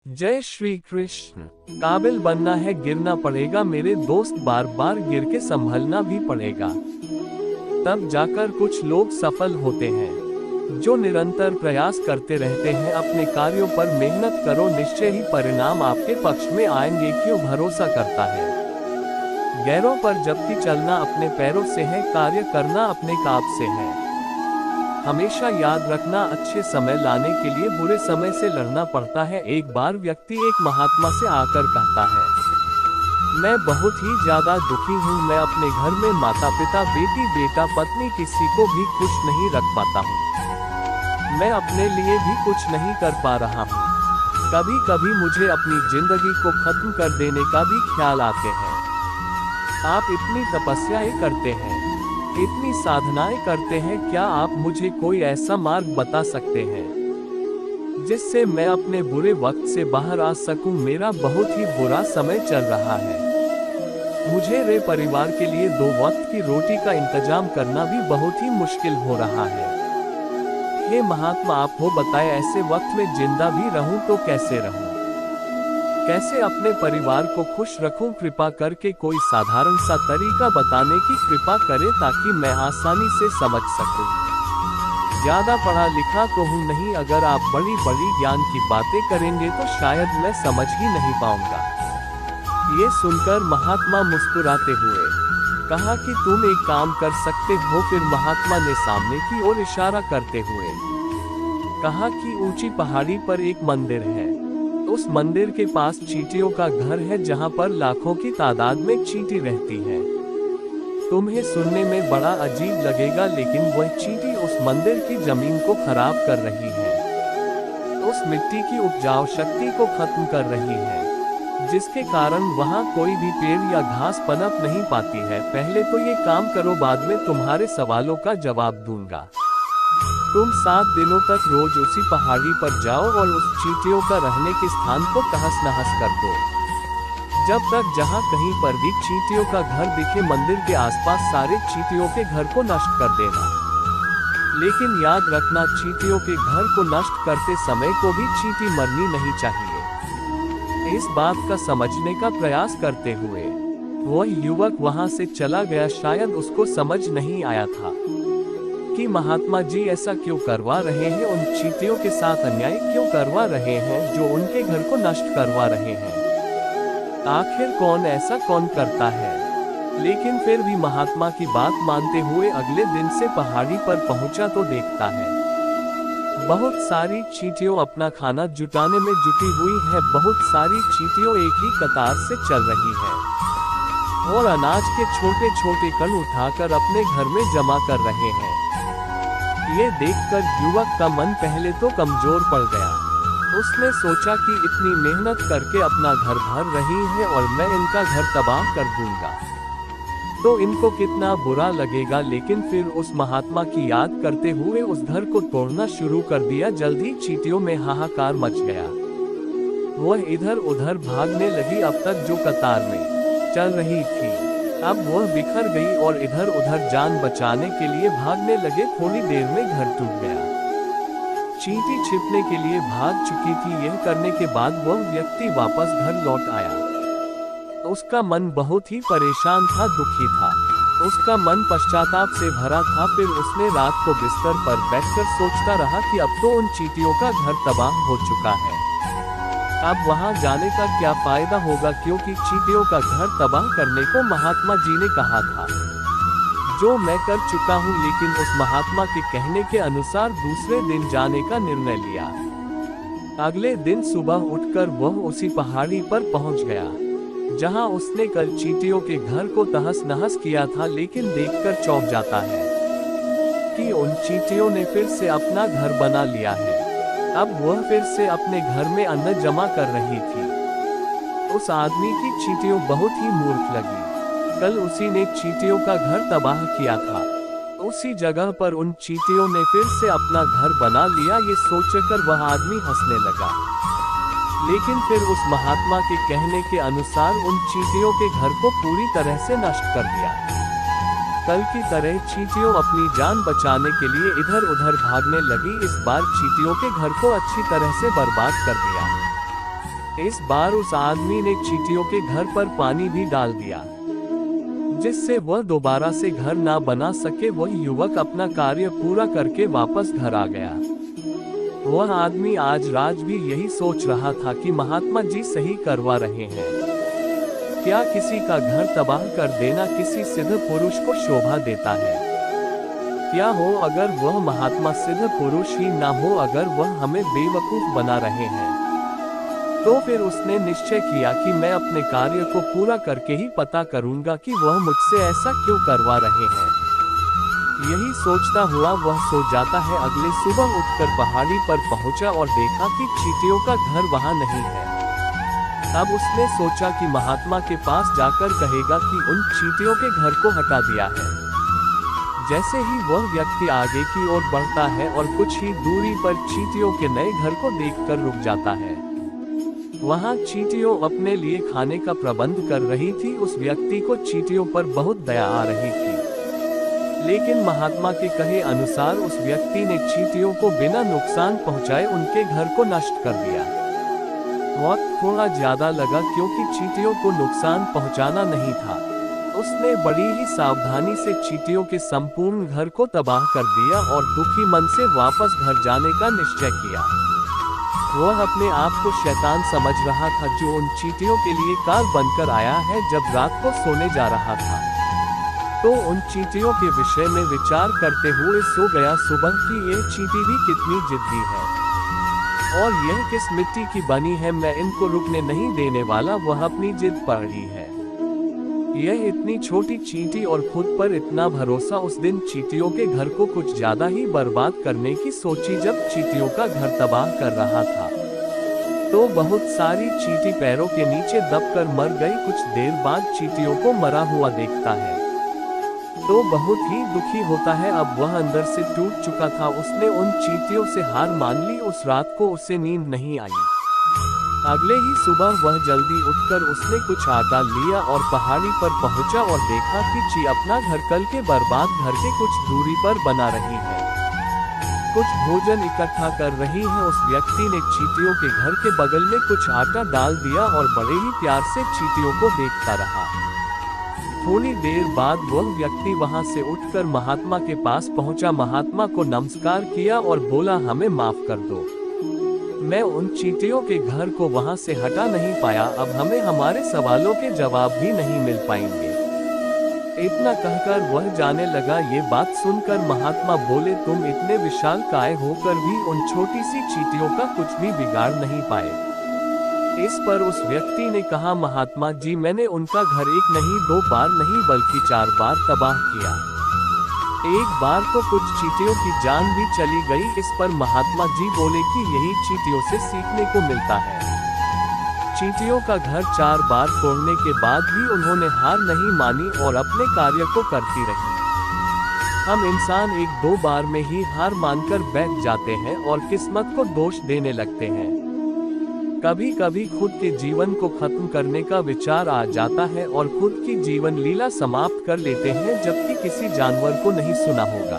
जय श्री कृष्ण। काबिल बनना है गिरना पड़ेगा मेरे दोस्त, बार बार गिर के संभलना भी पड़ेगा, तब जाकर कुछ लोग सफल होते हैं। जो निरंतर प्रयास करते रहते हैं, अपने कार्यों पर मेहनत करो, निश्चय ही परिणाम आपके पक्ष में आएंगे। क्यों भरोसा करता है गैरों पर, जबकि चलना अपने पैरों से है, कार्य करना अपने काब से है। हमेशा याद रखना, अच्छे समय लाने के लिए बुरे समय से लड़ना पड़ता है। एक बार व्यक्ति एक महात्मा से आकर कहता है, मैं बहुत ही ज्यादा दुखी हूँ, मैं अपने घर में माता पिता, बेटी बेटा, पत्नी, किसी को भी खुश नहीं रख पाता हूँ। मैं अपने लिए भी कुछ नहीं कर पा रहा हूँ। कभी कभी मुझे अपनी जिंदगी को खत्म कर देने का भी ख्याल आते हैं। आप इतनी तपस्याएं करते हैं, इतनी साधनाएं करते हैं, क्या आप मुझे कोई ऐसा मार्ग बता सकते हैं जिससे मैं अपने बुरे वक्त से बाहर आ सकूं? मेरा बहुत ही बुरा समय चल रहा है। मुझे रे परिवार के लिए 2 वक्त की रोटी का इंतजाम करना भी बहुत ही मुश्किल हो रहा है। हे महात्मा, आप हो बताएं, ऐसे वक्त में जिंदा भी रहूं तो कैसे रहूं? कैसे अपने परिवार को खुश रखूं? कृपा करके कोई साधारण सा तरीका बताने की कृपा करें ताकि मैं आसानी से समझ सकूं। ज्यादा पढ़ा लिखा तो हूं नहीं, अगर आप बड़ी बड़ी ज्ञान की बातें करेंगे तो शायद मैं समझ ही नहीं पाऊंगा। ये सुनकर महात्मा मुस्कुराते हुए कहा कि तुम एक काम कर सकते हो। फिर महात्मा ने सामने की ओर इशारा करते हुए कहा कि ऊंची पहाड़ी पर एक मंदिर है। उस मंदिर के पास चींटियों का घर है, जहां पर लाखों की तादाद में चींटी रहती है। तुम्हें सुनने में बड़ा अजीब लगेगा, लेकिन वह चींटी उस मंदिर की जमीन को खराब कर रही है, उस मिट्टी की उपजाऊ शक्ति को खत्म कर रही है, जिसके कारण वहां कोई भी पेड़ या घास पनप नहीं पाती है। पहले तो ये काम करो, बाद में तुम्हारे सवालों का जवाब दूंगा। तुम 7 दिनों तक रोज उसी पहाड़ी पर जाओ और उस चींटियों का रहने के स्थान को तहस नहस कर दो। जब तक जहां कहीं पर भी चींटियों का घर दिखे, मंदिर के आसपास सारे चींटियों के घर को नष्ट कर देना। लेकिन याद रखना, चींटियों के घर को नष्ट करते समय को भी चींटी मरनी नहीं चाहिए। इस बात का समझने का प्रयास करते हुए वह युवक वहां से चला गया। शायद उसको समझ नहीं आया था कि महात्मा जी ऐसा क्यों करवा रहे हैं, उन चींटियों के साथ अन्याय क्यों करवा रहे हैं जो उनके घर को नष्ट करवा रहे हैं। आखिर कौन ऐसा कौन करता है? लेकिन फिर भी महात्मा की बात मानते हुए अगले दिन से पहाड़ी पर पहुंचा तो देखता है बहुत सारी चींटियों अपना खाना जुटाने में जुटी हुई है। बहुत सारी चींटियों एक ही कतार से चल रही है और अनाज के छोटे छोटे कण उठाकर अपने घर में जमा कर रहे हैं। ये देखकर युवक का मन पहले तो कमजोर पड़ गया। उसने सोचा कि इतनी मेहनत करके अपना घर भर रही है और मैं इनका घर तबाह कर दूंगा तो इनको कितना बुरा लगेगा। लेकिन फिर उस महात्मा की याद करते हुए उस घर को तोड़ना शुरू कर दिया। जल्दी चींटियों में हाहाकार मच गया। वह इधर उधर भागने लगी। अब तक जो कतार में चल रही थी, अब वह बिखर गई और इधर उधर जान बचाने के लिए भागने लगे। थोड़ी देर में घर टूट गया। चींटी छिपने के लिए भाग चुकी थी। यह करने के बाद वह व्यक्ति वापस घर लौट आया। उसका मन बहुत ही परेशान था, दुखी था। उसका मन पश्चाताप से भरा था। फिर उसने रात को बिस्तर पर बैठकर सोचता रहा कि अब तो उन चींटियों का घर तबाह हो चुका है, अब वहां जाने का क्या फायदा होगा, क्योंकि चींटियों का घर तबाह करने को महात्मा जी ने कहा था, जो मैं कर चुका हूं। लेकिन उस महात्मा के कहने के अनुसार दूसरे दिन जाने का निर्णय लिया। अगले दिन सुबह उठकर वह उसी पहाड़ी पर पहुंच गया जहां उसने कल चींटियों के घर को तहस नहस किया था। लेकिन देखकर चौंक जाता है कि उन चींटियों ने फिर से अपना घर बना लिया है। अब वह फिर से अपने घर में अन्न जमा कर रही थी। उस आदमी की चींटियों बहुत ही मूर्ख लगी। कल उसी ने चींटियों का घर तबाह किया था, उसी जगह पर उन चींटियों ने फिर से अपना घर बना लिया। ये सोचकर वह आदमी हंसने लगा। लेकिन फिर उस महात्मा के कहने के अनुसार उन चींटियों के घर को पूरी तरह से नष्ट कर दिया। कल की तरह चींटियों अपनी जान बचाने के लिए इधर उधर भागने लगी। इस बार चींटियों के घर को अच्छी तरह से बर्बाद कर दिया। इस बार उस आदमी ने चींटियों के घर पर पानी भी डाल दिया, जिससे वह दोबारा से घर ना बना सके। वह युवक अपना कार्य पूरा करके वापस घर आ गया। वह आदमी आज राज भी यही सोच रहा था कि महात्मा जी सही करवा रहे हैं। क्या किसी का घर तबाह कर देना किसी सिद्ध पुरुष को शोभा देता है? क्या हो अगर वह महात्मा सिद्ध पुरुष ही ना हो, अगर वह हमें बेवकूफ बना रहे हैं? तो फिर उसने निश्चय किया कि मैं अपने कार्य को पूरा करके ही पता करूंगा कि वह मुझसे ऐसा क्यों करवा रहे हैं। यही सोचता हुआ वह सो जाता है। अगले सुबह उठकर पहाड़ी पर पहुंचा और देखा कि चींटियों का घर वहां नहीं है। अब उसने सोचा कि महात्मा के पास जाकर कहेगा कि उन चींटियों के घर को हटा दिया है। जैसे ही वह व्यक्ति आगे की ओर बढ़ता है और कुछ ही दूरी पर चींटियों के नए घर को देखकर रुक जाता है। वहां चींटियों अपने लिए खाने का प्रबंध कर रही थी। उस व्यक्ति को चींटियों पर बहुत दया आ रही थी, लेकिन महात्मा के कहे अनुसार उस व्यक्ति ने चींटियों को बिना नुकसान पहुंचाए उनके घर को नष्ट कर दिया। वक्त थोड़ा ज्यादा लगा क्योंकि चींटियों को नुकसान पहुंचाना नहीं था। उसने बड़ी ही सावधानी से चींटियों के संपूर्ण घर को तबाह कर दिया और दुखी मन से वापस घर जाने का निश्चय किया। वह अपने आप को शैतान समझ रहा था जो उन चींटियों के लिए काल बनकर आया है। जब रात को सोने जा रहा था तो उन चींटियों के विषय में विचार करते हुए सो गया। सुबह की यह चींटी भी कितनी जिद्दी है और यह किस मिट्टी की बनी है, मैं इनको रुकने नहीं देने वाला। वह अपनी जिद पर रही है। यह इतनी छोटी चींटी और खुद पर इतना भरोसा। उस दिन चींटियों के घर को कुछ ज्यादा ही बर्बाद करने की सोची। जब चींटियों का घर तबाह कर रहा था तो बहुत सारी चींटी पैरों के नीचे दबकर मर गई। कुछ देर बाद चींटियों को मरा हुआ देखता है तो बहुत ही दुखी होता है। अब वह अंदर से टूट चुका था। उसने उन चींटियों से हार मान ली। उस रात को उसे नींद नहीं आई। अगले ही सुबह वह जल्दी उठकर उसने कुछ आटा लिया और पहाड़ी पर पहुंचा और देखा कि ची अपना घर कल के बर्बाद घर के कुछ दूरी पर बना रही है, कुछ भोजन इकट्ठा कर रही है। उस व्यक्ति ने चींटियों के घर के बगल में कुछ आटा डाल दिया और बड़े ही प्यार से चींटियों को देखता रहा। थोड़ी देर बाद वह व्यक्ति वहां से उठकर महात्मा के पास पहुंचा। महात्मा को नमस्कार किया और बोला, हमें माफ कर दो, मैं उन चींटियों के घर को वहां से हटा नहीं पाया। अब हमें हमारे सवालों के जवाब भी नहीं मिल पाएंगे। इतना कहकर वह जाने लगा। ये बात सुनकर महात्मा बोले, तुम इतने विशालकाय होकर भी उन छोटी सी चींटियों का कुछ भी बिगाड़ नहीं पाए। इस पर उस व्यक्ति ने कहा, महात्मा जी, मैंने उनका घर एक नहीं, दो बार नहीं बल्कि 4 बार तबाह किया। एक बार तो कुछ चींटियों की जान भी चली गई। इस पर महात्मा जी बोले कि यही चींटियों से सीखने को मिलता है। चींटियों का घर 4 बार तोड़ने के बाद भी उन्होंने हार नहीं मानी और अपने कार्य को करती रही। हम इंसान 1-2 बार में ही हार मानकर बैठ जाते हैं और किस्मत को दोष देने लगते हैं। कभी कभी खुद के जीवन को खत्म करने का विचार आ जाता है और खुद की जीवन लीला समाप्त कर लेते हैं, जबकि किसी जानवर को नहीं सुना होगा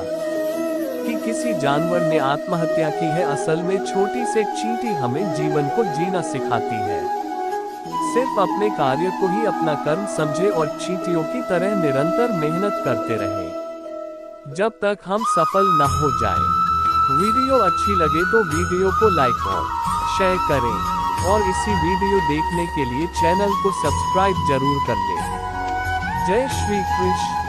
कि किसी जानवर ने आत्महत्या की है। असल में छोटी से चींटी हमें जीवन को जीना सिखाती है। सिर्फ अपने कार्य को ही अपना कर्म समझे और चींटियों की तरह निरंतर मेहनत करते रहे जब तक हम सफल न हो जाएं। वीडियो अच्छी लगे तो वीडियो को लाइक और शेयर करें और इसी वीडियो देखने के लिए चैनल को सब्सक्राइब जरूर कर लें। जय श्री कृष्ण।